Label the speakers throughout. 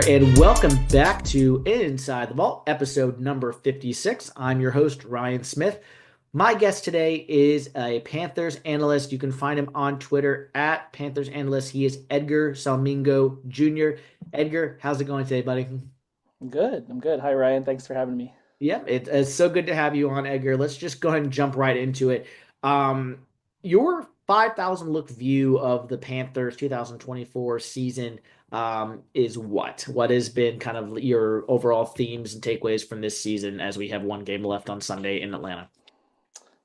Speaker 1: and welcome back to Inside the Vault, episode number 56. I'm your host, Ryan Smith. My guest today is a Panthers analyst. You can find him on Twitter at Panthers Analyst. He is Edgar Salmingo Jr. Edgar, how's it going today, buddy?
Speaker 2: I'm good. I'm good. Hi, Ryan. Thanks for having me.
Speaker 1: Yep, it's so good to have you on, Edgar. Let's just go ahead and jump right into it. Um, your 5,000 look view of the Panthers 2024 season is what? What has been kind of your overall themes and takeaways from this season as we have one game left on Sunday in Atlanta?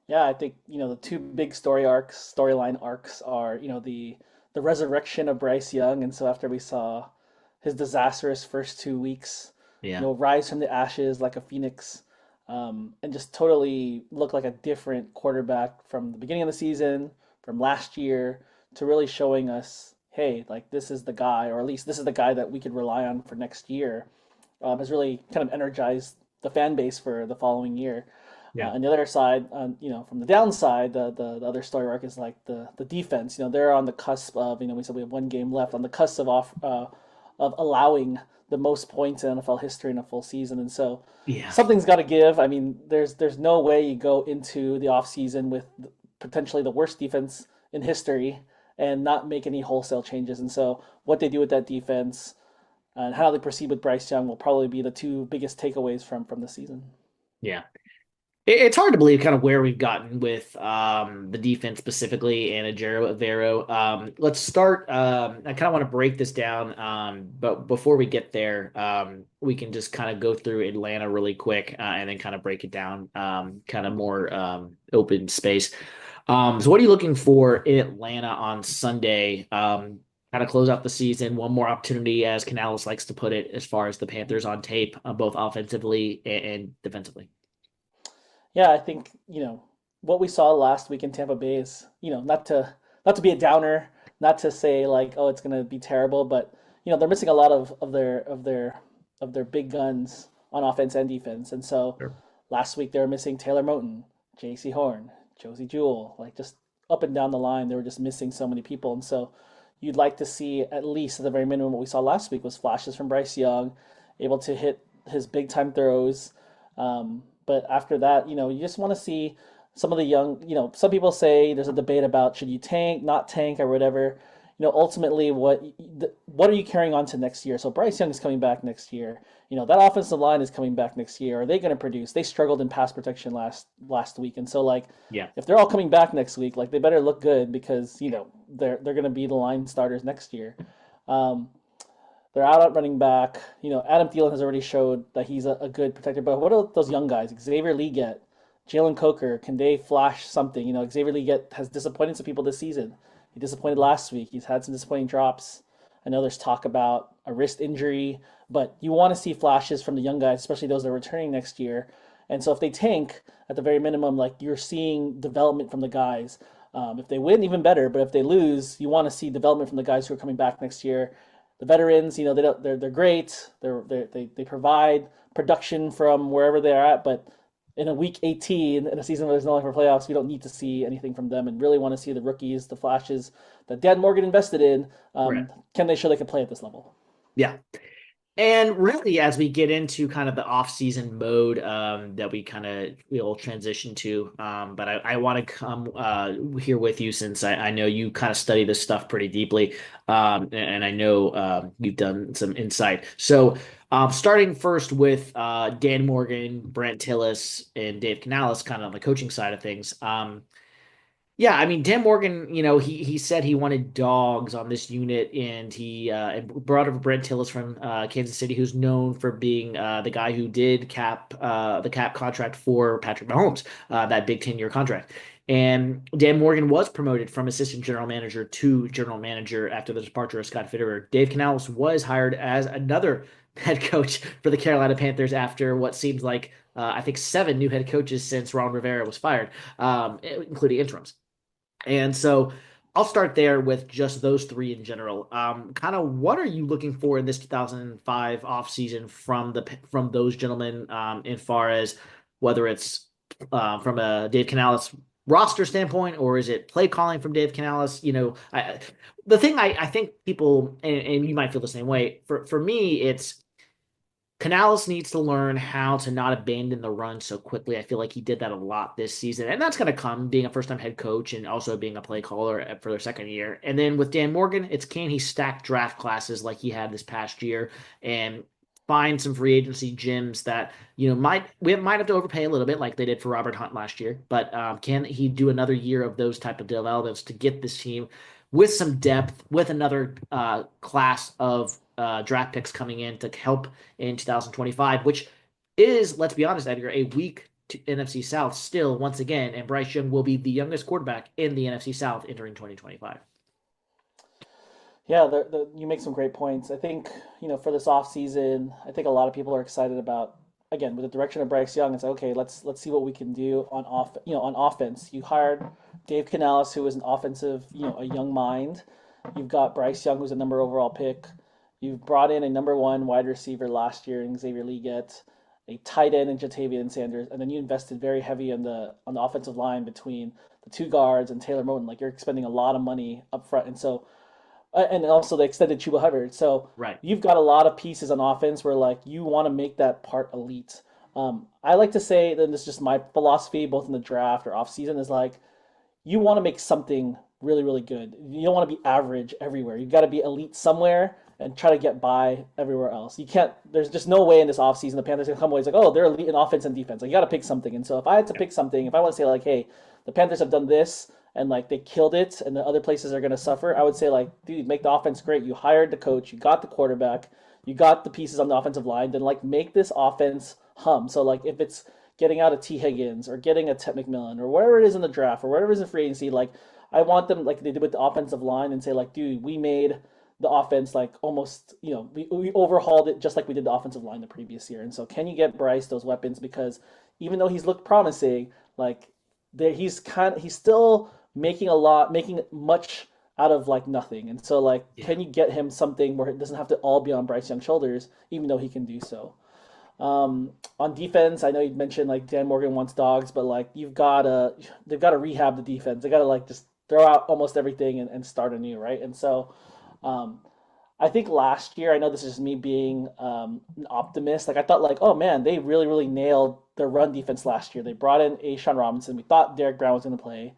Speaker 2: Yeah, I think, the two big storyline arcs are, the resurrection of Bryce Young. And so after we saw his disastrous first 2 weeks,
Speaker 1: Yeah.
Speaker 2: rise from the ashes like a phoenix, and just totally look like a different quarterback from the beginning of the season, from last year, to really showing us, hey, like this is the guy, or at least this is the guy that we could rely on for next year, has really kind of energized the fan base for the following year.
Speaker 1: Yeah.
Speaker 2: And the other side, from the downside, the other story arc is like the defense. They're on the cusp of, we said we have one game left, on the cusp of allowing the most points in NFL history in a full season, and so
Speaker 1: Yeah.
Speaker 2: something's got to give. I mean, there's no way you go into the off season with potentially the worst defense in history and not make any wholesale changes. And so what they do with that defense and how they proceed with Bryce Young will probably be the two biggest takeaways from the season.
Speaker 1: Yeah. It's hard to believe kind of where we've gotten with the defense specifically and Ajero Avero. Let's start. I kind of want to break this down, but before we get there, we can just kind of go through Atlanta really quick and then kind of break it down, kind of more open space. So, what are you looking for in Atlanta on Sunday? Kind of close out the season, one more opportunity, as Canales likes to put it, as far as the Panthers on tape, both offensively and defensively.
Speaker 2: Yeah, I think, what we saw last week in Tampa Bay is, not to be a downer, not to say like, oh, it's gonna be terrible, but they're missing a lot of their big guns on offense and defense. And so
Speaker 1: Sure.
Speaker 2: last week they were missing Taylor Moton, J.C. Horn, Josie Jewell, like just up and down the line, they were just missing so many people. And so you'd like to see, at least at the very minimum, what we saw last week was flashes from Bryce Young, able to hit his big time throws. But after that, you just want to see some of the young, some people say there's a debate about should you tank, not tank, or whatever. Ultimately, what are you carrying on to next year? So Bryce Young is coming back next year. That offensive line is coming back next year. Are they going to produce? They struggled in pass protection last week, and so like
Speaker 1: Yeah.
Speaker 2: if they're all coming back next week, like they better look good because they're going to be the line starters next year. Um, they're out at running back. Adam Thielen has already showed that he's a good protector. But what do those young guys, Xavier Leggett, Jalen Coker, can they flash something? Xavier Leggett has disappointed some people this season. He disappointed last week. He's had some disappointing drops. I know there's talk about a wrist injury, but you want to see flashes from the young guys, especially those that are returning next year. And so if they tank, at the very minimum, like you're seeing development from the guys. If they win, even better. But if they lose, you want to see development from the guys who are coming back next year. The veterans, they're great. They provide production from wherever they're at, but in a week 18 in a season where there's no one for playoffs, we don't need to see anything from them, and really want to see the rookies, the flashes that Dan Morgan invested in.
Speaker 1: Right.
Speaker 2: Can they show they can play at this level?
Speaker 1: Yeah. And really, as we get into kind of the off-season mode that we'll transition to, but I want to come here with you since I know you kind of study this stuff pretty deeply, and I know you've done some insight. So, starting first with Dan Morgan, Brent Tillis, and Dave Canales, kind of on the coaching side of things. Yeah, I mean, Dan Morgan, he said he wanted dogs on this unit, and he brought over Brent Tillis from Kansas City, who's known for being the guy who did the cap contract for Patrick Mahomes, that big 10-year contract. And Dan Morgan was promoted from assistant general manager to general manager after the departure of Scott Fitterer. Dave Canales was hired as another head coach for the Carolina Panthers after what seems like I think 7 new head coaches since Ron Rivera was fired, including interims. And so I'll start there with just those three in general. Kind of what are you looking for in this 2005 offseason from those gentlemen, as far as whether it's from a Dave Canales roster standpoint, or is it play calling from Dave Canales? The thing I think people, and you might feel the same way. For me, it's Canales needs to learn how to not abandon the run so quickly. I feel like he did that a lot this season, and that's going to come being a first-time head coach and also being a play caller for their second year. And then with Dan Morgan, it's can he stack draft classes like he had this past year and find some free agency gems that might have to overpay a little bit like they did for Robert Hunt last year, but can he do another year of those type of developments to get this team with some depth, with another class of draft picks coming in to help in 2025, which is, let's be honest, Edgar, a weak NFC South still once again, and Bryce Young will be the youngest quarterback in the NFC South entering 2025.
Speaker 2: Yeah, you make some great points. I think, for this offseason, I think a lot of people are excited about, again, with the direction of Bryce Young. It's like, okay, let's see what we can do on offense. You hired Dave Canales, who is an offensive, a young mind. You've got Bryce Young, who's a number overall pick. You've brought in a number one wide receiver last year in Xavier Leggett, a tight end in Jatavian Sanders, and then you invested very heavy on the offensive line between the two guards and Taylor Moton. Like you're spending a lot of money up front, and so and also they extended Chuba Hubbard. So
Speaker 1: Right.
Speaker 2: you've got a lot of pieces on offense where like you want to make that part elite. I like to say that this is just my philosophy, both in the draft or off season, is like you want to make something really, really good. You don't want to be average everywhere. You've got to be elite somewhere and try to get by everywhere else. You can't. There's just no way in this offseason the Panthers can come away. It's like, oh, they're elite in offense and defense. Like, you got to pick something. And so if I had to pick something, if I want to say like, hey, the Panthers have done this and like they killed it, and the other places are going to suffer, I would say like, dude, make the offense great. You hired the coach, you got the quarterback, you got the pieces on the offensive line. Then like make this offense hum. So like if it's getting out a T Higgins or getting a Ted McMillan or whatever it is in the draft or whatever it is in free agency, like I want them like they did with the offensive line and say like, dude, we made the offense like almost, we overhauled it just like we did the offensive line the previous year. And so can you get Bryce those weapons? Because even though he's looked promising, like there he's still making much out of like nothing. And so like
Speaker 1: Yeah.
Speaker 2: can you get him something where it doesn't have to all be on Bryce Young's shoulders, even though he can do so? On defense, I know you mentioned like Dan Morgan wants dogs, but like they've got to rehab the defense. They got to like just throw out almost everything and start anew, right? And so, um, I think last year, I know this is me being an optimist. Like I thought, like, oh man, they really, really nailed their run defense last year. They brought in Ashawn Robinson. We thought Derek Brown was going to play.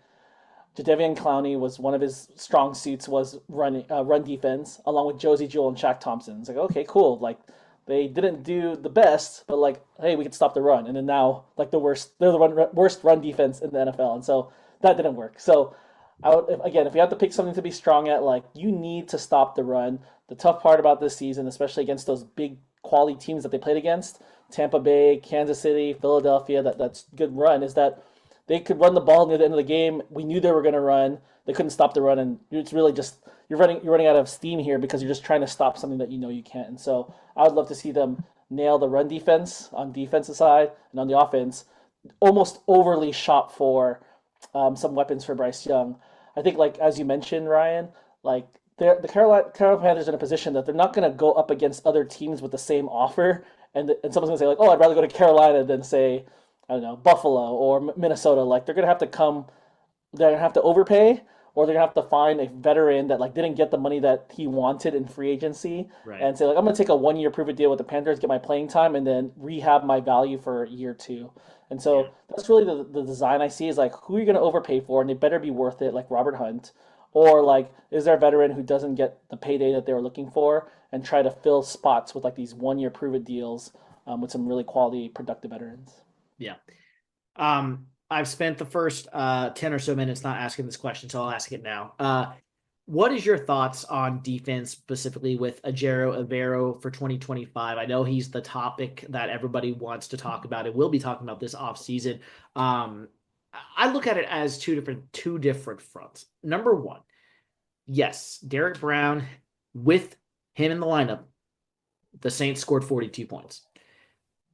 Speaker 2: Jadeveon Clowney was one of his strong suits was run defense, along with Josie Jewell and Shaq Thompson. It's like okay, cool. Like they didn't do the best, but like hey, we could stop the run. And then now like they're the worst run defense in the NFL, and so that didn't work. So again, if you have to pick something to be strong at, like you need to stop the run. The tough part about this season, especially against those big quality teams that they played against, Tampa Bay, Kansas City, Philadelphia, that's good run, is that they could run the ball near the end of the game. We knew they were going to run. They couldn't stop the run, and it's really just you're running out of steam here because you're just trying to stop something that you know you can't. And so I would love to see them nail the run defense on defensive side and on the offense, almost overly shop for some weapons for Bryce Young. I think like as you mentioned, Ryan, like the Carolina Panthers are in a position that they're not going to go up against other teams with the same offer, and someone's going to say like, oh, I'd rather go to Carolina than say I don't know, Buffalo or Minnesota. Like they're gonna have to overpay, or they're gonna have to find a veteran that like didn't get the money that he wanted in free agency,
Speaker 1: Right.
Speaker 2: and say like I'm gonna take a 1 year prove it deal with the Panthers, get my playing time, and then rehab my value for year two. And
Speaker 1: Yeah.
Speaker 2: so that's really the design I see is like who are you gonna overpay for, and they better be worth it, like Robert Hunt, or like is there a veteran who doesn't get the payday that they were looking for, and try to fill spots with like these 1 year prove it deals with some really quality productive veterans.
Speaker 1: Yeah. I've spent the first 10 or so minutes not asking this question, so I'll ask it now. What is your thoughts on defense, specifically with Ajero Evero for 2025? I know he's the topic that everybody wants to talk about and will be talking about this offseason. Um, I look at it as two different fronts. Number one, yes, Derek Brown, with him in the lineup, the Saints scored 42 points.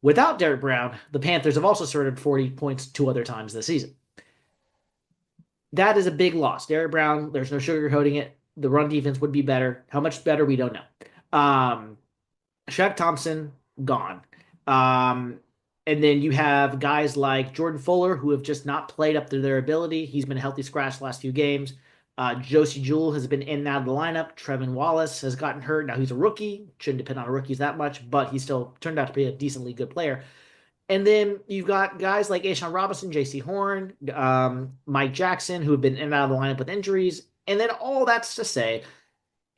Speaker 1: Without Derek Brown, the Panthers have also scored 40 points two other times this season. That is a big loss. Derek Brown, there's no sugarcoating it. The run defense would be better. How much better, we don't know. Shaq Thompson, gone. Um, And then you have guys like Jordan Fuller who have just not played up to their ability. He's been a healthy scratch the last few games. Josie Jewell has been in and out of the lineup. Trevin Wallace has gotten hurt. Now he's a rookie. Shouldn't depend on rookies that much, but he still turned out to be a decently good player. And then you've got guys like Ashawn Robinson, J.C. Horn, Mike Jackson, who have been in and out of the lineup with injuries. And then all that's to say,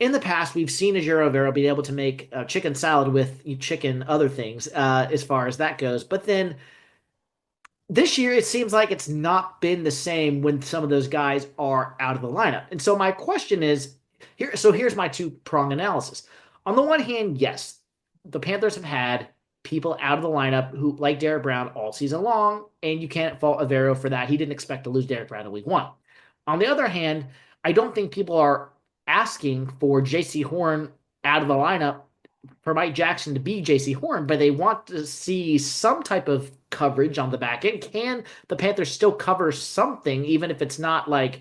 Speaker 1: in the past, we've seen Ejiro Evero be able to make chicken salad with chicken other things as far as that goes. But then this year, it seems like it's not been the same when some of those guys are out of the lineup. And so my question is here. So here's my two-prong analysis. On the one hand, yes, the Panthers have had people out of the lineup who like Derek Brown all season long, and you can't fault Avero for that. He didn't expect to lose Derek Brown in week one. On the other hand, I don't think people are asking for J.C. Horn out of the lineup for Mike Jackson to be J.C. Horn, but they want to see some type of coverage on the back end. Can the Panthers still cover something, even if it's not like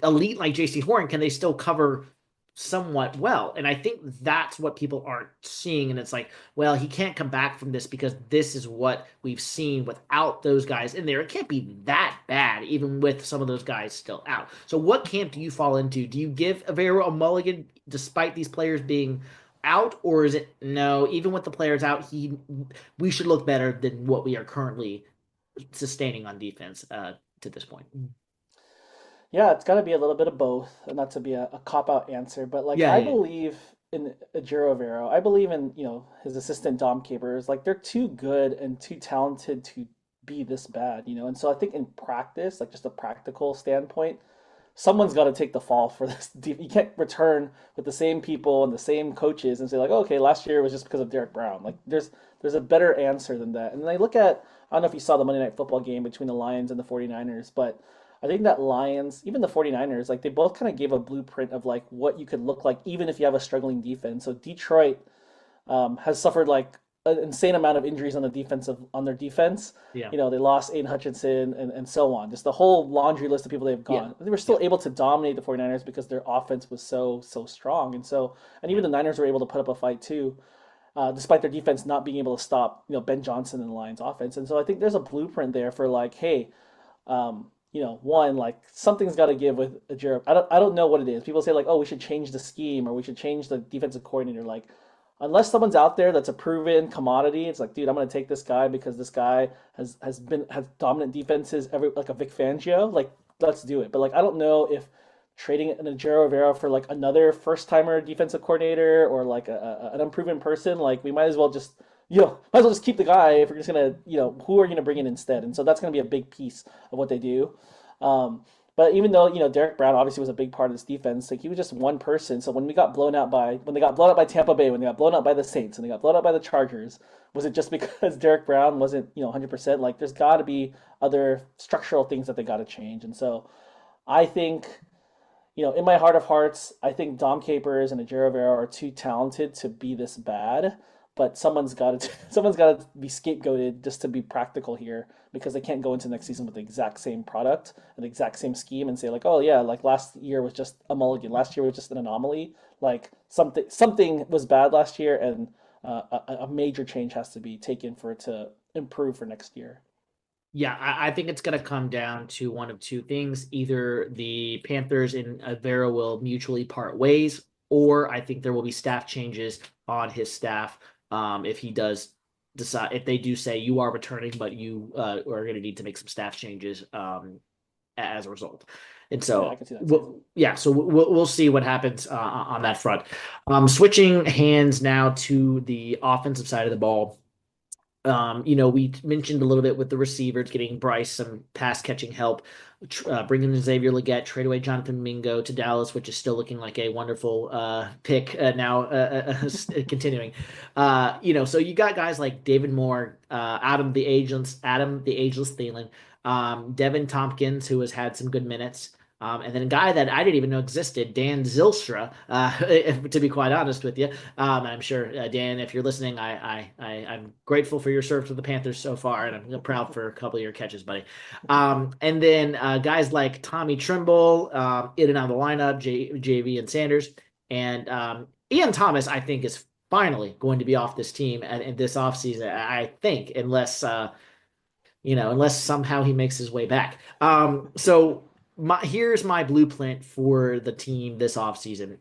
Speaker 1: elite like J.C. Horn? Can they still cover somewhat well? And I think that's what people aren't seeing. And it's like, well, he can't come back from this because this is what we've seen without those guys in there. It can't be that bad, even with some of those guys still out. So, what camp do you fall into? Do you give Avero a mulligan despite these players being out, or is it no? Even with the players out, we should look better than what we are currently sustaining on defense to this point.
Speaker 2: Yeah, it's got to be a little bit of both, and not to be a cop-out answer, but like
Speaker 1: Yeah,
Speaker 2: I
Speaker 1: yeah,
Speaker 2: believe in Ejiro Evero. I believe in, his assistant Dom Capers. Like they're too good and too talented to be this bad, And so I think in practice, like just a practical standpoint, someone's got to take the fall for this. You can't return with the same people and the same coaches and say like, oh, okay, last year was just because of Derek Brown. Like there's a better answer than that. And then I look at I don't know if you saw the Monday Night Football game between the Lions and the 49ers, but I think that Lions, even the 49ers, like they both kind of gave a blueprint of like what you could look like even if you have a struggling defense. So Detroit has suffered like an insane amount of injuries on their defense.
Speaker 1: yeah,
Speaker 2: They lost Aiden Hutchinson and so on. Just the whole laundry list of people they've
Speaker 1: yeah,
Speaker 2: gone. They were
Speaker 1: yeah,
Speaker 2: still able to dominate the 49ers because their offense was so strong. And
Speaker 1: yeah.
Speaker 2: even the Niners were able to put up a fight too, despite their defense not being able to stop, Ben Johnson and the Lions offense. And so I think there's a blueprint there for like, hey, one, like something's got to give with a Jared. I don't know what it is. People say like, oh, we should change the scheme or we should change the defensive coordinator. Like, unless someone's out there that's a proven commodity, it's like, dude, I'm gonna take this guy because this guy has dominant defenses every like a Vic Fangio. Like, let's do it. But like, I don't know if trading an Ejiro Rivera for like another first timer defensive coordinator or like an unproven person, like we might as well just might as well just keep the guy if we're just gonna who are you gonna bring in instead? And so that's gonna be a big piece of what they do. But even though Derek Brown obviously was a big part of this defense, like he was just one person. So when they got blown out by Tampa Bay, when they got blown out by the Saints, and they got blown out by the Chargers, was it just because Derek Brown wasn't 100%? Like there's got to be other structural things that they got to change. And so I think in my heart of hearts, I think Dom Capers and Ejiro Rivera are too talented to be this bad. But someone's got to be scapegoated just to be practical here because they can't go into next season with the exact same product and the exact same scheme and say like, oh yeah, like last year was just a mulligan. Last year was just an anomaly. Like something was bad last year, and a major change has to be taken for it to improve for next year.
Speaker 1: Yeah, I think it's going to come down to one of two things. Either the Panthers and Avera will mutually part ways, or I think there will be staff changes on his staff if he does decide, if they do say you are returning, but you are going to need to make some staff changes as a result. And
Speaker 2: Yeah, I
Speaker 1: so,
Speaker 2: can see that too.
Speaker 1: yeah, so we'll see what happens on that front. Switching hands now to the offensive side of the ball. We mentioned a little bit with the receivers getting Bryce some pass catching help, bringing in Xavier Legette, trade away Jonathan Mingo to Dallas, which is still looking like a wonderful pick now, continuing. So you got guys like David Moore, Adam the Ageless Thielen, Devin Tompkins, who has had some good minutes. And then a guy that I didn't even know existed, Dan Zylstra, to be quite honest with you. I'm sure, Dan, if you're listening, I'm grateful for your service with the Panthers so far, and I'm proud for a couple of your catches, buddy. And then guys like Tommy Trimble, in and out of the lineup, JV and Sanders, and Ian Thomas, I think is finally going to be off this team in this offseason, I think, unless somehow he makes his way back. So here's my blueprint for the team this offseason.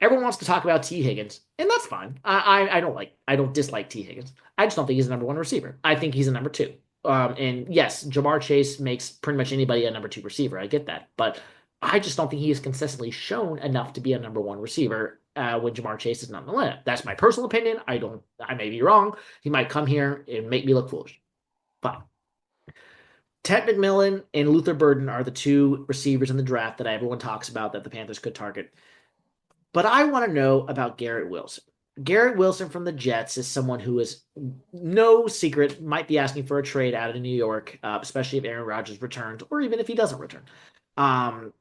Speaker 1: Everyone wants to talk about T. Higgins, and that's fine. I don't dislike T. Higgins. I just don't think he's a number one receiver. I think he's a number two. And yes, Jamar Chase makes pretty much anybody a number two receiver. I get that, but I just don't think he has consistently shown enough to be a number one receiver. When Jamar Chase is not in the lineup. That's my personal opinion. I may be wrong. He might come here and make me look foolish. Fine. Ted McMillan and Luther Burden are the two receivers in the draft that everyone talks about that the Panthers could target. But I want to know about Garrett Wilson. Garrett Wilson from the Jets is someone who is no secret, might be asking for a trade out of New York, especially if Aaron Rodgers returns or even if he doesn't return. Um,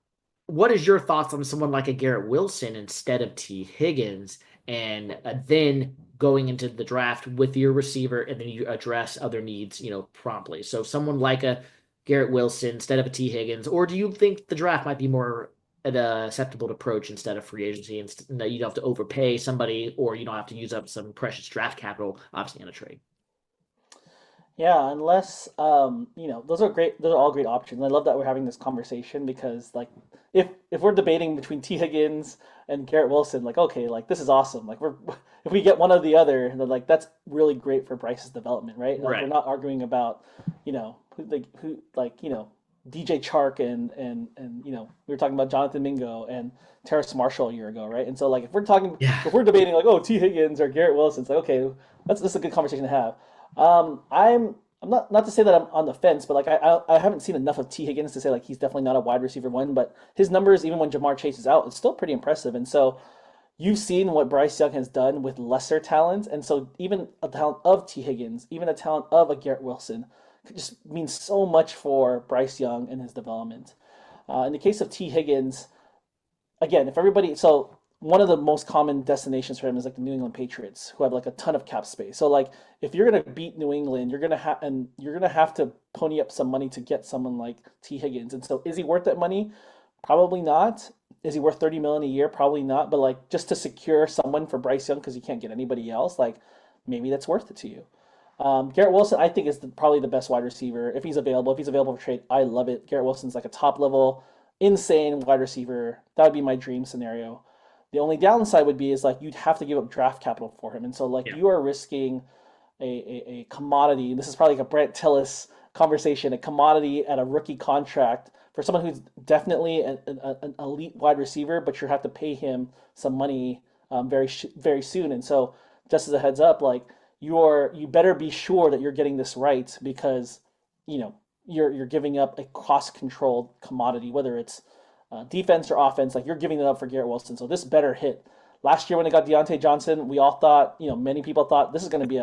Speaker 1: what is your thoughts on someone like a Garrett Wilson instead of T. Higgins, and then going into the draft with your receiver, and then you address other needs, promptly? So someone like a Garrett Wilson instead of a T. Higgins, or do you think the draft might be more an acceptable approach instead of free agency, and that you don't have to overpay somebody, or you don't have to use up some precious draft capital, obviously, in a trade?
Speaker 2: Yeah, unless those are great. Those are all great options. I love that we're having this conversation because like if we're debating between T Higgins and Garrett Wilson, like okay, like this is awesome. Like we're if we get one or the other, then like that's really great for Bryce's development, right? Like we're
Speaker 1: Right.
Speaker 2: not arguing about DJ Chark and we were talking about Jonathan Mingo and Terrace Marshall a year ago, right? And so like
Speaker 1: Yeah.
Speaker 2: if we're debating like oh T Higgins or Garrett Wilson, it's like okay, that's a good conversation to have. I'm not to say that I'm on the fence, but like I haven't seen enough of T Higgins to say like he's definitely not a wide receiver one, but his numbers even when Jamar Chase is out, it's still pretty impressive. And so you've seen what Bryce Young has done with lesser talent, and so even a talent of T Higgins, even a talent of a Garrett Wilson, could just means so much for Bryce Young and his development. In the case of T Higgins, again, if everybody, so one of the most common destinations for him is like the New England Patriots, who have like a ton of cap space. So like if you're gonna beat New England, you're gonna have to pony up some money to get someone like T Higgins. And so is he worth that money? Probably not. Is he worth 30 million a year? Probably not. But like just to secure someone for Bryce Young because you can't get anybody else, like maybe that's worth it to you. Garrett Wilson, I think, is probably the best wide receiver if he's available. If he's available for trade, I love it. Garrett Wilson's like a top level, insane wide receiver. That would be my dream scenario. The only downside would be is like you'd have to give up draft capital for him, and so like
Speaker 1: Yeah.
Speaker 2: you are risking a commodity. This is probably like a Brent Tillis conversation, a commodity at a rookie contract for someone who's definitely an elite wide receiver, but you have to pay him some money very soon. And so, just as a heads up, like you better be sure that you're getting this right because you know you're giving up a cost controlled commodity, whether it's defense or offense. Like you're giving it up for Garrett Wilson, so this better hit. Last year when they got Deontay Johnson, we all thought, many people thought this is going to be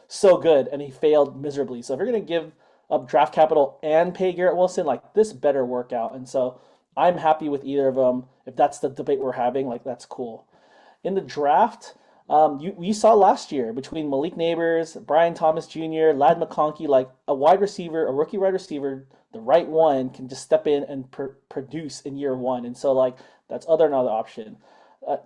Speaker 2: so good, and he failed miserably. So if you're going to give up draft capital and pay Garrett Wilson, like this better work out. And so I'm happy with either of them. If that's the debate we're having, like that's cool. In the draft, we saw last year between Malik Neighbors, Brian Thomas Jr., Lad McConkey, like a wide receiver, a rookie wide receiver, the right one can just step in and produce in year one. And so like that's another option.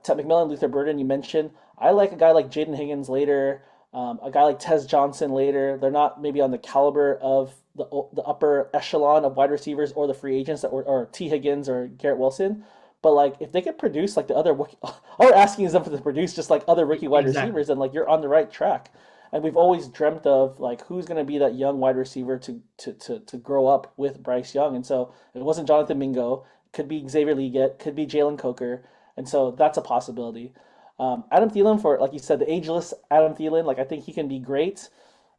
Speaker 2: Ted McMillan, Luther Burden, you mentioned. I like a guy like Jaden Higgins later, a guy like Tez Johnson later. They're not maybe on the caliber of the upper echelon of wide receivers or the free agents or T Higgins or Garrett Wilson. But like if they could produce like the other, all we're asking is them to produce just like other rookie wide
Speaker 1: Exactly.
Speaker 2: receivers, then like you're on the right track. And we've always dreamt of like who's going to be that young wide receiver to grow up with Bryce Young. And so it wasn't Jonathan Mingo, could be Xavier Leggett, could be Jalen Coker, and so that's a possibility. Adam Thielen, for like you said, the ageless Adam Thielen, like I think he can be great.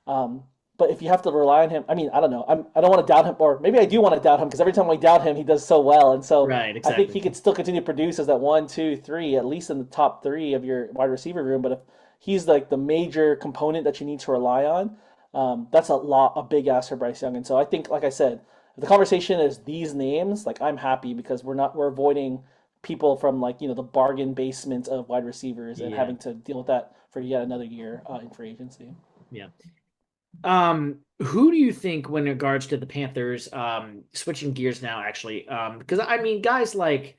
Speaker 2: Um, but if you have to rely on him, I mean, I don't know. I don't want to doubt him, or maybe I do want to doubt him because every time we doubt him, he does so well. And so
Speaker 1: Right.
Speaker 2: I think he
Speaker 1: Exactly.
Speaker 2: could still continue to produce as that one, two, three, at least in the top three of your wide receiver room. But if he's like the major component that you need to rely on, that's a big ask for Bryce Young. And so I think, like I said, if the conversation is these names, like I'm happy because we're avoiding people from like the bargain basement of wide receivers and
Speaker 1: Yeah.
Speaker 2: having to deal with that for yet another year in free agency.
Speaker 1: Yeah. Who do you think, when in regards to the Panthers, switching gears now, actually, because I mean, guys like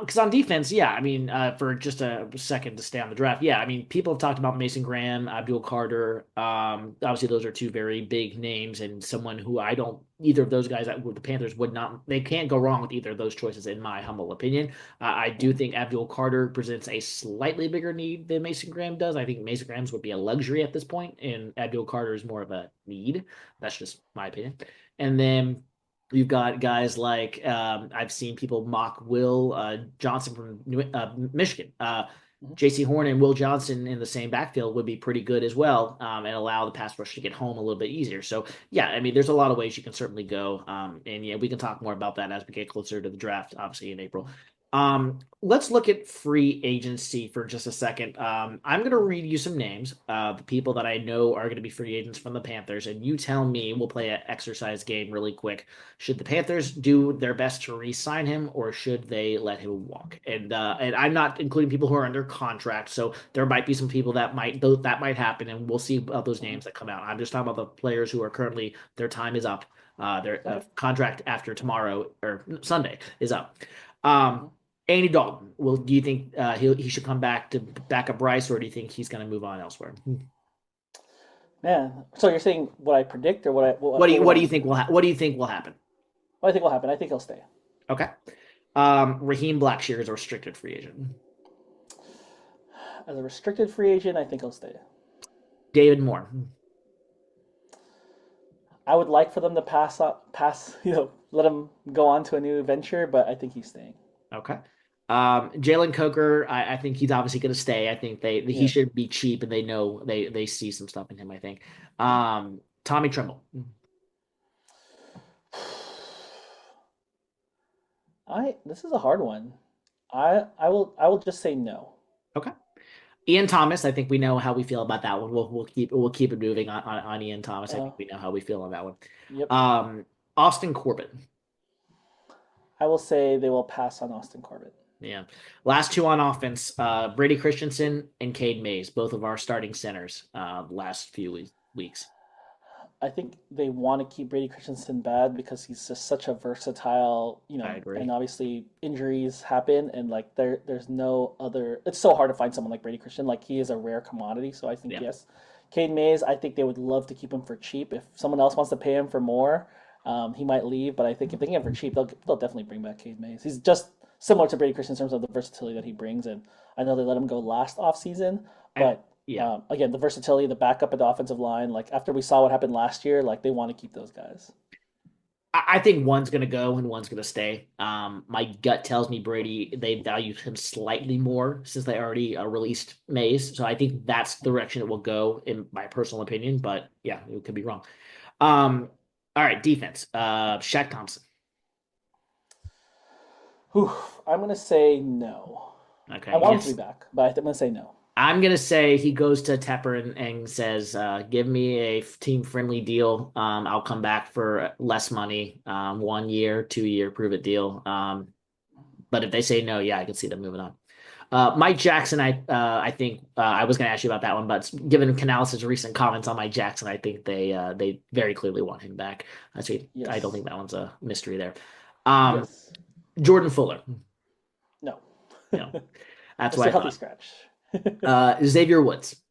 Speaker 1: Because on defense, yeah, I mean, for just a second to stay on the draft, yeah, I mean, people have talked about Mason Graham, Abdul Carter. Obviously, those are two very big names, and someone who I don't either of those guys that the Panthers would not, they can't go wrong with either of those choices, in my humble opinion. I do
Speaker 2: Mhm.
Speaker 1: think Abdul Carter presents a slightly bigger need than Mason Graham does. I think Mason Graham's would be a luxury at this point, and Abdul Carter is more of a need. That's just my opinion. And then you've got guys like I've seen people mock Will Johnson from Michigan.
Speaker 2: Mhm.
Speaker 1: J.C. Horn and Will Johnson in the same backfield would be pretty good as well, and allow the pass rush to get home a little bit easier. So yeah, I mean, there's a lot of ways you can certainly go, and yeah, we can talk more about that as we get closer to the draft, obviously in April.
Speaker 2: Mhm.
Speaker 1: Let's look at free agency for just a second. I'm going to read you some names of the people that I know are going to be free agents from the Panthers, and you tell me. We'll play an exercise game really quick. Should the Panthers do their best to re-sign him, or should they let him walk? And I'm not including people who are under contract, so there might be some people that might happen, and we'll see about those
Speaker 2: Mhm.
Speaker 1: names that come out. I'm just talking about the players who are currently their time is up. Their
Speaker 2: Okay.
Speaker 1: contract after tomorrow or Sunday is up. Um,
Speaker 2: Mhm.
Speaker 1: Andy Dalton, do you think he should come back to back up Bryce, or do you think he's going to move on elsewhere?
Speaker 2: Man, so you're saying what I predict or what we
Speaker 1: What do
Speaker 2: want
Speaker 1: you
Speaker 2: to
Speaker 1: think
Speaker 2: do?
Speaker 1: what do you think will happen?
Speaker 2: What I think will happen? I think he'll stay.
Speaker 1: Okay. Raheem Blackshear is a restricted free agent.
Speaker 2: As a restricted free agent, I think he'll stay.
Speaker 1: David Moore.
Speaker 2: I would like for them to pass, let him go on to a new venture, but I think he's staying.
Speaker 1: Okay. Jalen Coker, I think he's obviously going to stay. I think he
Speaker 2: Yeah.
Speaker 1: should be cheap, and they know they see some stuff in him. I think. Tommy Tremble.
Speaker 2: I This is a hard one. I will just say no.
Speaker 1: Okay. Ian Thomas, I think we know how we feel about that one. We'll keep it moving on Ian Thomas. I
Speaker 2: Uh,
Speaker 1: think we know how we feel on that one.
Speaker 2: yep.
Speaker 1: Um, Austin Corbett.
Speaker 2: I will say they will pass on Austin Corbett.
Speaker 1: Yeah. Last two on offense, Brady Christensen and Cade Mays, both of our starting centers last few weeks.
Speaker 2: I think they want to keep Brady Christensen bad because he's just such a versatile,
Speaker 1: I
Speaker 2: and
Speaker 1: agree.
Speaker 2: obviously injuries happen and like there's no other it's so hard to find someone like Brady Christian. Like he is a rare commodity, so I think
Speaker 1: Yeah.
Speaker 2: yes. Cade Mays, I think they would love to keep him for cheap. If someone else wants to pay him for more, he might leave. But I think if they can get him for cheap, they'll definitely bring back Cade Mays. He's just similar to Brady Christian in terms of the versatility that he brings. And I know they let him go last off season,
Speaker 1: And
Speaker 2: but
Speaker 1: yeah.
Speaker 2: again, the versatility, the backup at the offensive line, like after we saw what happened last year, like they want to keep those guys.
Speaker 1: I think one's going to go and one's going to stay. My gut tells me Brady, they value him slightly more since they already released Mays. So I think that's the direction it will go, in my personal opinion. But yeah, it could be wrong. All right, defense. Shaq Thompson.
Speaker 2: Whew, I'm gonna say no. I
Speaker 1: Okay,
Speaker 2: want him to be
Speaker 1: yes.
Speaker 2: back, but I'm gonna say no.
Speaker 1: I'm gonna say he goes to Tepper and says, "Give me a team friendly deal. I'll come back for less money. 1 year, 2 year, prove it deal. But if they say no, yeah, I can see them moving on. Mike Jackson, I think I was gonna ask you about that one, but given Canales' recent comments on Mike Jackson, I think they very clearly want him back. I don't
Speaker 2: Yes.
Speaker 1: think that one's a mystery there. Um,
Speaker 2: Yes.
Speaker 1: Jordan Fuller,
Speaker 2: No.
Speaker 1: you know, that's what
Speaker 2: Mr.
Speaker 1: I
Speaker 2: Healthy
Speaker 1: thought.
Speaker 2: Scratch.
Speaker 1: Xavier Woods.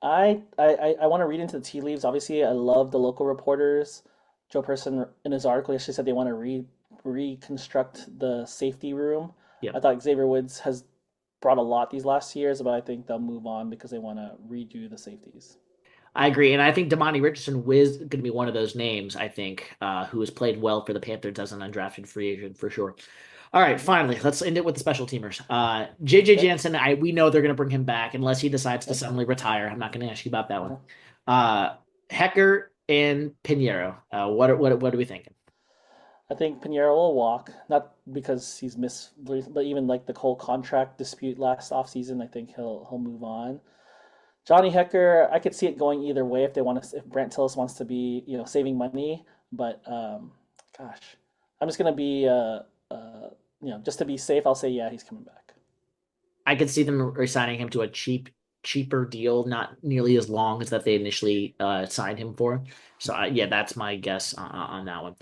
Speaker 2: I want to read into the tea leaves. Obviously, I love the local reporters. Joe Person in his article yesterday said they want to reconstruct the safety room. I
Speaker 1: Yep.
Speaker 2: thought Xavier Woods has brought a lot these last years, but I think they'll move on because they want to redo the safeties.
Speaker 1: I agree, and I think Damani Richardson is going to be one of those names. I think who has played well for the Panthers as an undrafted free agent for sure. All right,
Speaker 2: Hmm.
Speaker 1: finally, let's end it with the special teamers. JJ
Speaker 2: Okay.
Speaker 1: Jansen, we know they're going to bring him back unless he decides to
Speaker 2: Yep.
Speaker 1: suddenly retire. I'm not going to ask you about that one.
Speaker 2: Uh-huh.
Speaker 1: Hecker and Pinheiro. What are we thinking?
Speaker 2: I think Pinheiro will walk, not because he's missed, but even like the whole contract dispute last offseason, I think he'll move on. Johnny Hecker, I could see it going either way if they want to, if Brant Tillis wants to be, saving money. But gosh, I'm just gonna be, just to be safe, I'll say yeah, he's coming back.
Speaker 1: I could see them resigning him to a cheaper deal, not nearly as long as that they initially signed him for. So yeah, that's my guess on that one.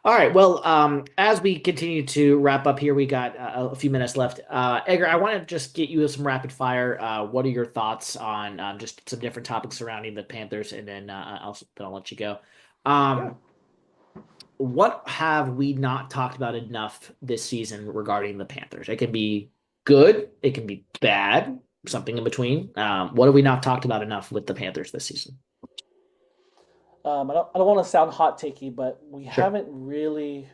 Speaker 1: All right. Well, as we continue to wrap up here, we got a few minutes left. Edgar, I want to just get you some rapid fire. What are your thoughts on just some different topics surrounding the Panthers, and then then I'll let you go.
Speaker 2: Yeah.
Speaker 1: Um, what have we not talked about enough this season regarding the Panthers? It can be good, it can be bad, something in between. What have we not talked about enough with the Panthers this season?
Speaker 2: I don't want to sound hot takey, but we
Speaker 1: Sure.
Speaker 2: haven't really.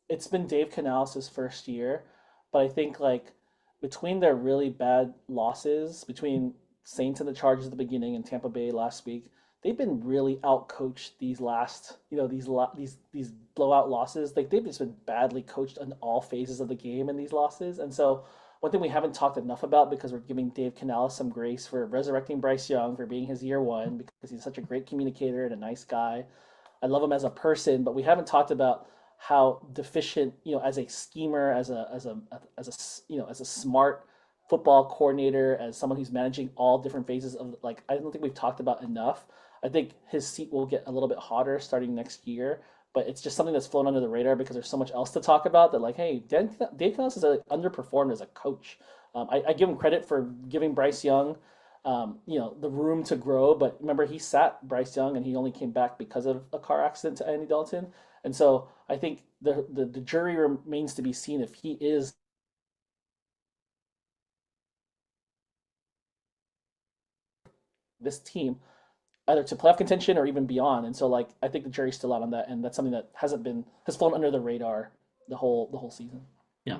Speaker 2: It's been Dave Canales' first year, but I think like between their really bad losses, between Saints and the Chargers at the beginning and Tampa Bay last week, they've been really outcoached these last, these blowout losses. Like they've just been badly coached on all phases of the game in these losses. And so one thing we haven't talked enough about because we're giving Dave Canales some grace for resurrecting Bryce Young for being his year one because he's such a great communicator and a nice guy. I love him as a person, but we haven't talked about how deficient, as a schemer, as a smart football coordinator, as someone who's managing all different phases of like I don't think we've talked about enough. I think his seat will get a little bit hotter starting next year, but it's just something that's flown under the radar because there's so much else to talk about that like, hey, Dave Canales has like, underperformed as a coach. I give him credit for giving Bryce Young the room to grow. But remember, he sat Bryce Young, and he only came back because of a car accident to Andy Dalton. And so I think the jury remains to be seen if he is this team either to playoff contention or even beyond. And so like I think the jury's still out on that, and that's something that has flown under the radar the whole season.
Speaker 1: Yeah.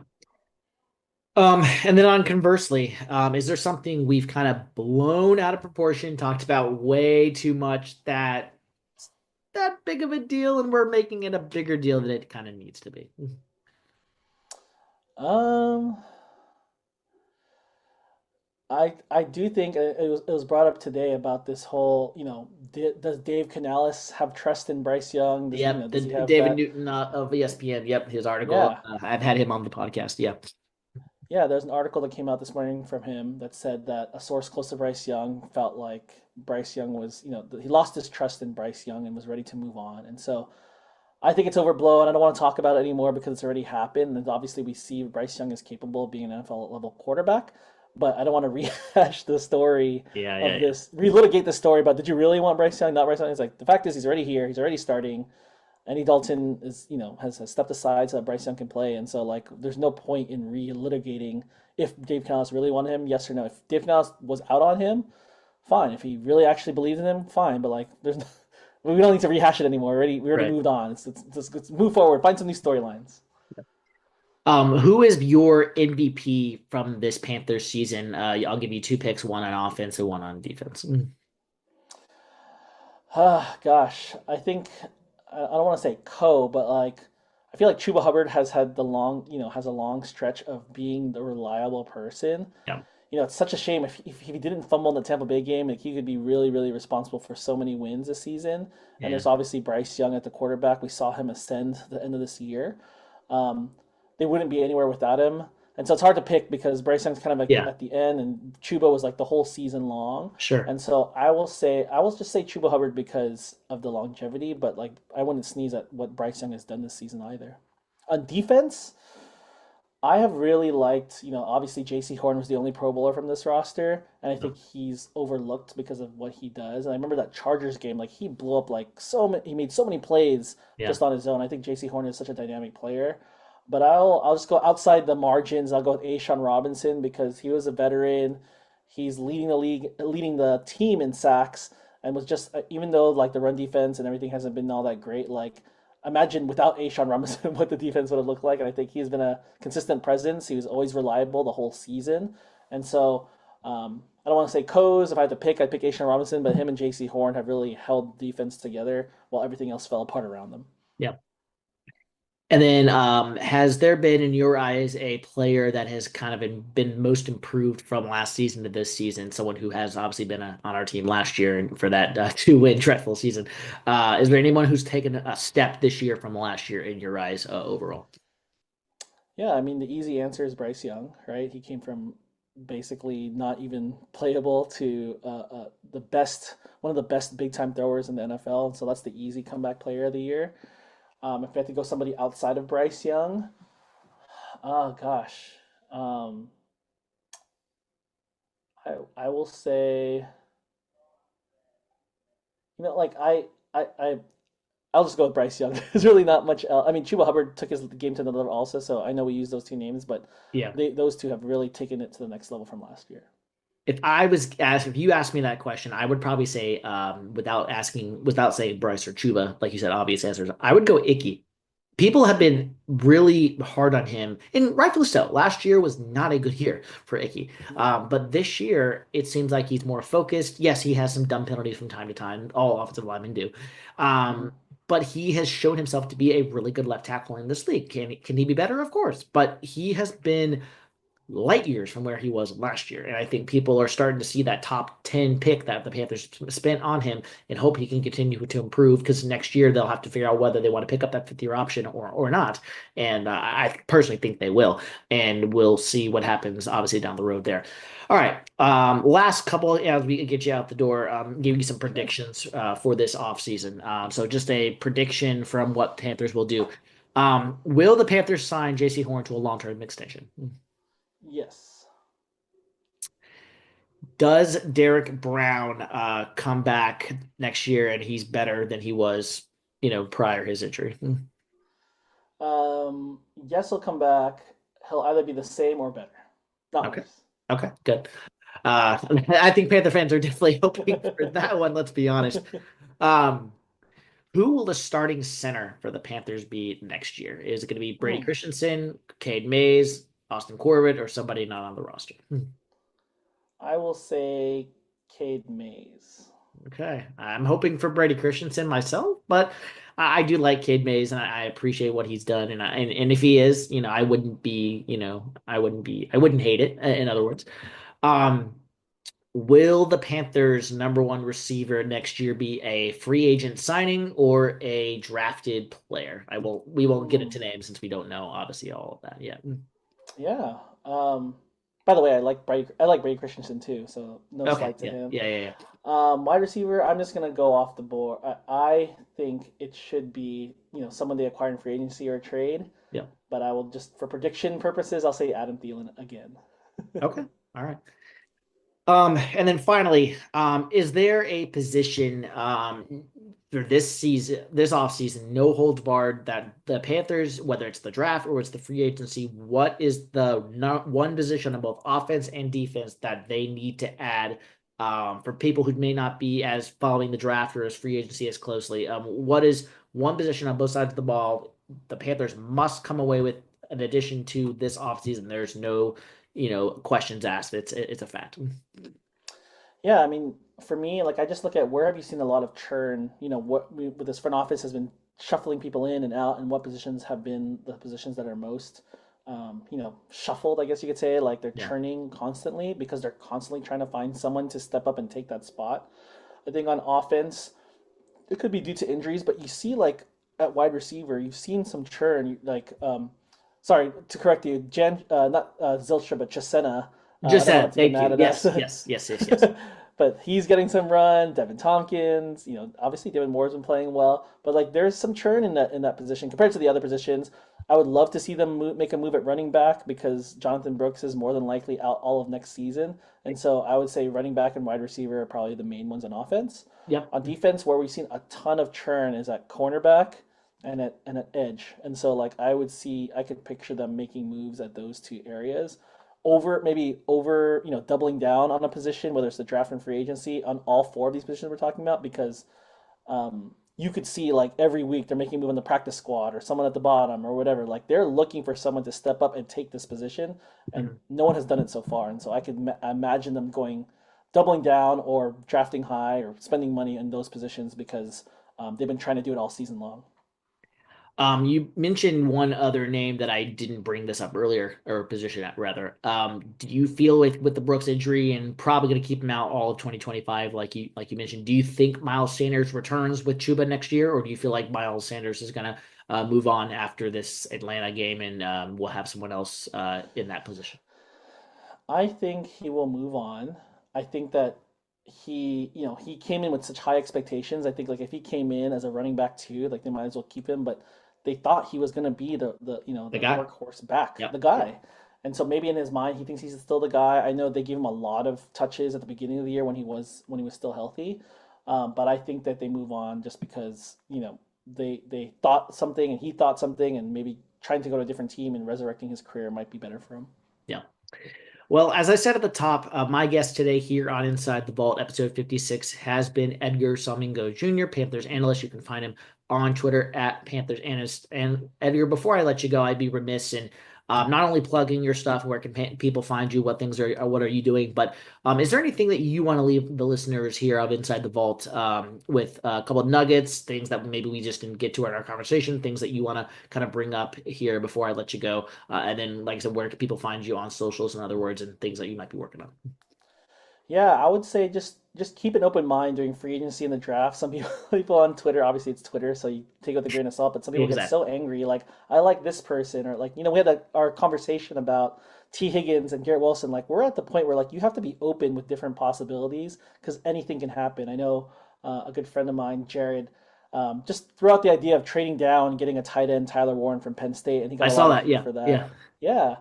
Speaker 1: And then on conversely, is there something we've kind of blown out of proportion, talked about way too much that that big of a deal, and we're making it a bigger deal than it kind of needs to be?
Speaker 2: Um, I do think it was brought up today about this whole does Dave Canales have trust in Bryce Young? Does
Speaker 1: Yep, the
Speaker 2: does he have
Speaker 1: David
Speaker 2: that?
Speaker 1: Newton of ESPN. Yep, his article.
Speaker 2: Yeah,
Speaker 1: I've had him on the podcast. Yep.
Speaker 2: yeah. There's an article that came out this morning from him that said that a source close to Bryce Young felt like Bryce Young was he lost his trust in Bryce Young and was ready to move on. And so I think it's overblown. I don't want to talk about it anymore because it's already happened. And obviously, we see Bryce Young is capable of being an NFL level quarterback. But I don't want to rehash the story
Speaker 1: Yeah, yeah,
Speaker 2: of
Speaker 1: yeah.
Speaker 2: this, relitigate the story about did you really want Bryce Young, not Bryce Young? It's like the fact is he's already here, he's already starting. Andy Dalton is, has stepped aside so that Bryce Young can play. And so, like, there's no point in relitigating if Dave Canales really wanted him, yes or no. If Dave Canales was out on him, fine. If he really actually believed in him, fine. But like, there's no, we don't need to rehash it anymore. We already
Speaker 1: Right.
Speaker 2: moved on. Let's move forward. Find some new storylines.
Speaker 1: Who is your MVP from this Panthers season? I'll give you two picks, one on offense and one on defense.
Speaker 2: Ah, gosh, I think I don't want to say but like I feel like Chuba Hubbard has had has a long stretch of being the reliable person.
Speaker 1: Yeah,
Speaker 2: It's such a shame if he didn't fumble in the Tampa Bay game, like he could be really, really responsible for so many wins this season. And
Speaker 1: yeah,
Speaker 2: there's obviously Bryce Young at the quarterback. We saw him ascend at the end of this year. Um, they wouldn't be anywhere without him. And so it's hard to pick because Bryce Young's kind of like
Speaker 1: yeah.
Speaker 2: at the end, and Chuba was like the whole season long.
Speaker 1: Sure.
Speaker 2: And so I will just say Chuba Hubbard because of the longevity, but like I wouldn't sneeze at what Bryce Young has done this season either. On defense, I have really liked, obviously J.C. Horn was the only Pro Bowler from this roster, and I think he's overlooked because of what he does. And I remember that Chargers game, like he blew up like so many, he made so many plays
Speaker 1: Yeah,
Speaker 2: just on his own. I think J.C. Horn is such a dynamic player. But I'll just go outside the margins. I'll go with Ashawn Robinson because he was a veteran. He's leading the league, leading the team in sacks, and was just even though like the run defense and everything hasn't been all that great, like imagine without Ashawn Robinson what the defense would have looked like. And I think he's been a consistent presence. He was always reliable the whole season. And so I don't want to say Coes. If I had to pick, I'd pick Ashawn Robinson, but him and J.C. Horn have really held defense together while everything else fell apart around them.
Speaker 1: yeah. And then, has there been, in your eyes, a player that has kind of been most improved from last season to this season? Someone who has obviously been on our team last year and for that two-win dreadful season. Is there anyone who's taken a step this year from last year in your eyes overall?
Speaker 2: Yeah, I mean the easy answer is Bryce Young, right? He came from basically not even playable to the best, one of the best big time throwers in the NFL. And so that's the easy comeback player of the year. If I had to go somebody outside of Bryce Young, oh gosh, um, I will say, like I'll just go with Bryce Young. There's really not much else. I mean, Chuba Hubbard took his game to another level also, so I know we use those two names, but
Speaker 1: Yeah.
Speaker 2: those two have really taken it to the next level from last year.
Speaker 1: If you asked me that question, I would probably say, without saying Bryce or Chuba, like you said, obvious answers, I would go Icky. People have been really hard on him, and rightfully so. Last year was not a good year for Icky. But this year, it seems like he's more focused. Yes, he has some dumb penalties from time to time. All offensive linemen do.
Speaker 2: Mm-hmm.
Speaker 1: But he has shown himself to be a really good left tackle in this league. Can he be better? Of course. But he has been light years from where he was last year. And I think people are starting to see that top 10 pick that the Panthers spent on him and hope he can continue to improve because next year they'll have to figure out whether they want to pick up that 5th year option or not. And I personally think they will. And we'll see what happens, obviously, down the road there. All right. Last couple, as we get you out the door, give you some
Speaker 2: Sure.
Speaker 1: predictions for this offseason. So just a prediction from what Panthers will do. Will the Panthers sign JC Horn to a long-term extension?
Speaker 2: Yes.
Speaker 1: Does Derek Brown come back next year and he's better than he was, prior his injury?
Speaker 2: Yes, he'll come back. He'll either be the same or better, not
Speaker 1: Okay.
Speaker 2: worse.
Speaker 1: Okay, good. I think Panther fans are definitely hoping for that one, let's be honest. Um, who will the starting center for the Panthers be next year? Is it going to be Brady
Speaker 2: Hmm.
Speaker 1: Christensen, Cade Mays, Austin Corbett, or somebody not on the roster?
Speaker 2: I will say Cade Mays.
Speaker 1: Okay. I'm hoping for Brady Christensen myself, but I do like Cade Mays and I appreciate what he's done. And if he is, I wouldn't hate it, in other words. Um, will the Panthers' number one receiver next year be a free agent signing or a drafted player? We won't get
Speaker 2: Hmm.
Speaker 1: into names since we don't know, obviously, all of that yet.
Speaker 2: Yeah. By the way, I like Brady Christensen too, so no
Speaker 1: Okay.
Speaker 2: slight to
Speaker 1: Yeah.
Speaker 2: him.
Speaker 1: Yeah. Yeah. Yeah.
Speaker 2: Wide receiver, I'm just gonna go off the board. I think it should be, someone they acquire in free agency or trade,
Speaker 1: Yeah.
Speaker 2: but I will just for prediction purposes, I'll say Adam Thielen again.
Speaker 1: Okay. All right. And then finally, is there a position for this season, this offseason, no holds barred that the Panthers, whether it's the draft or it's the free agency, what is the not one position on both offense and defense that they need to add for people who may not be as following the draft or as free agency as closely? What is one position on both sides of the ball the Panthers must come away with in addition to this offseason? There's no, questions asked. It's a fact.
Speaker 2: Yeah, I mean, for me, like I just look at where have you seen a lot of churn? With this front office has been shuffling people in and out, and what positions have been the positions that are most, shuffled, I guess you could say. Like they're
Speaker 1: Yeah.
Speaker 2: churning constantly because they're constantly trying to find someone to step up and take that spot. I think on offense, it could be due to injuries, but you see like at wide receiver, you've seen some churn. Like, sorry to correct you, not Zilcha, but Chisena. I
Speaker 1: Just
Speaker 2: don't want it
Speaker 1: that.
Speaker 2: to get
Speaker 1: Thank
Speaker 2: mad
Speaker 1: you.
Speaker 2: at us.
Speaker 1: Yes, yes, yes, yes, yes.
Speaker 2: But he's getting some run. Devin Tompkins, obviously Devin Moore's been playing well, but like there's some churn in that position compared to the other positions. I would love to see them make a move at running back because Jonathan Brooks is more than likely out all of next season, and so I would say running back and wide receiver are probably the main ones on offense.
Speaker 1: Yep.
Speaker 2: On defense, where we've seen a ton of churn is at cornerback and at edge, and so like I could picture them making moves at those two areas over doubling down on a position, whether it's the draft and free agency, on all four of these positions we're talking about, because you could see like every week they're making a move in the practice squad or someone at the bottom or whatever. Like they're looking for someone to step up and take this position, and
Speaker 1: Mhm.
Speaker 2: no one has done it so far. And so I could imagine them going doubling down or drafting high or spending money in those positions because they've been trying to do it all season long.
Speaker 1: You mentioned one other name that I didn't bring this up earlier, or position at rather. Do you feel with the Brooks injury and probably going to keep him out all of 2025, like you mentioned? Do you think Miles Sanders returns with Chuba next year, or do you feel like Miles Sanders is going to move on after this Atlanta game and we'll have someone else in that position?
Speaker 2: I think he will move on. I think that he came in with such high expectations. I think like if he came in as a running back too, like they might as well keep him. But they thought he was going to be
Speaker 1: The
Speaker 2: the
Speaker 1: guy.
Speaker 2: workhorse back,
Speaker 1: Yep.
Speaker 2: the
Speaker 1: Yep.
Speaker 2: guy. And so maybe in his mind he thinks he's still the guy. I know they gave him a lot of touches at the beginning of the year when he was still healthy. But I think that they move on just because they thought something and he thought something, and maybe trying to go to a different team and resurrecting his career might be better for him.
Speaker 1: Yeah. Well, as I said at the top, my guest today here on Inside the Vault, episode 56, has been Edgar Salmingo Jr., Panthers analyst. You can find him on Twitter at Panthers analyst. And Edgar, before I let you go, I'd be remiss in not only plugging your stuff, where can people find you, what things what are you doing, but is there anything that you want to leave the listeners here of Inside the Vault with a couple of nuggets, things that maybe we just didn't get to in our conversation, things that you want to kind of bring up here before I let you go? And then, like I said, where can people find you on socials, in other words, and things that you might be working on?
Speaker 2: Yeah, I would say just keep an open mind during free agency and the draft. Some people people on Twitter, obviously it's Twitter, so you take it with a grain of salt. But some people get
Speaker 1: Exactly.
Speaker 2: so angry, like I like this person, or like we had our conversation about T. Higgins and Garrett Wilson. Like we're at the point where like you have to be open with different possibilities because anything can happen. I know a good friend of mine, Jared, just threw out the idea of trading down and getting a tight end, Tyler Warren from Penn State, and he
Speaker 1: I
Speaker 2: got a
Speaker 1: saw
Speaker 2: lot of
Speaker 1: that.
Speaker 2: heat
Speaker 1: Yeah.
Speaker 2: for that.
Speaker 1: Yeah.
Speaker 2: Yeah.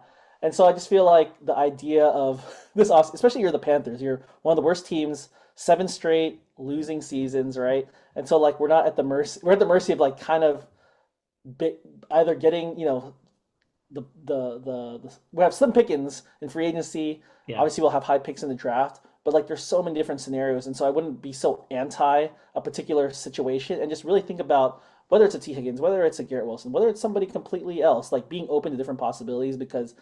Speaker 2: And so I just feel like the idea of this off, especially you're the Panthers, you're one of the worst teams, 7 straight losing seasons, right? And so like we're at the mercy of like kind of bit, either getting, we have Slim Pickens in free agency.
Speaker 1: Yeah.
Speaker 2: Obviously, we'll have high picks in the draft, but like there's so many different scenarios, and so I wouldn't be so anti a particular situation, and just really think about whether it's a T Higgins, whether it's a Garrett Wilson, whether it's somebody completely else, like being open to different possibilities because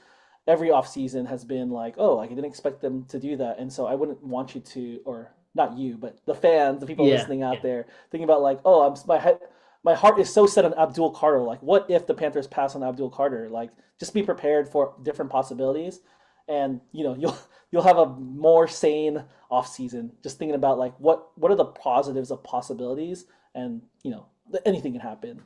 Speaker 2: every offseason has been like, oh, like I didn't expect them to do that, and so I wouldn't want you to, or not you, but the fans, the people
Speaker 1: Yeah.
Speaker 2: listening
Speaker 1: Yeah.
Speaker 2: out there, thinking about like, oh, my heart is so set on Abdul Carter. Like, what if the Panthers pass on Abdul Carter? Like, just be prepared for different possibilities, and you'll have a more sane offseason. Just thinking about like what are the positives of possibilities, and anything can happen.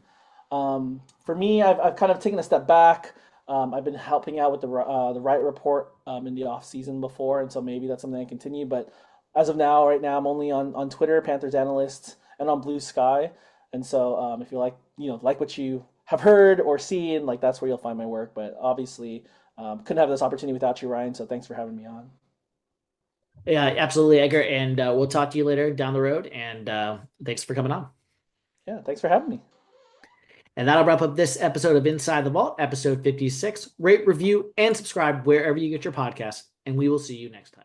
Speaker 2: For me, I've kind of taken a step back. I've been helping out with the Riot Report in the off season before, and so maybe that's something I continue. But as of now, right now, I'm only on Twitter, Panthers Analyst, and on Blue Sky. And so if you like what you have heard or seen, like that's where you'll find my work. But obviously, couldn't have this opportunity without you, Ryan. So thanks for having me on.
Speaker 1: Yeah, absolutely, Edgar. And we'll talk to you later down the road. And thanks for coming on.
Speaker 2: Yeah, thanks for having me.
Speaker 1: And that'll wrap up this episode of Inside the Vault, episode 56. Rate, review, and subscribe wherever you get your podcasts. And we will see you next time.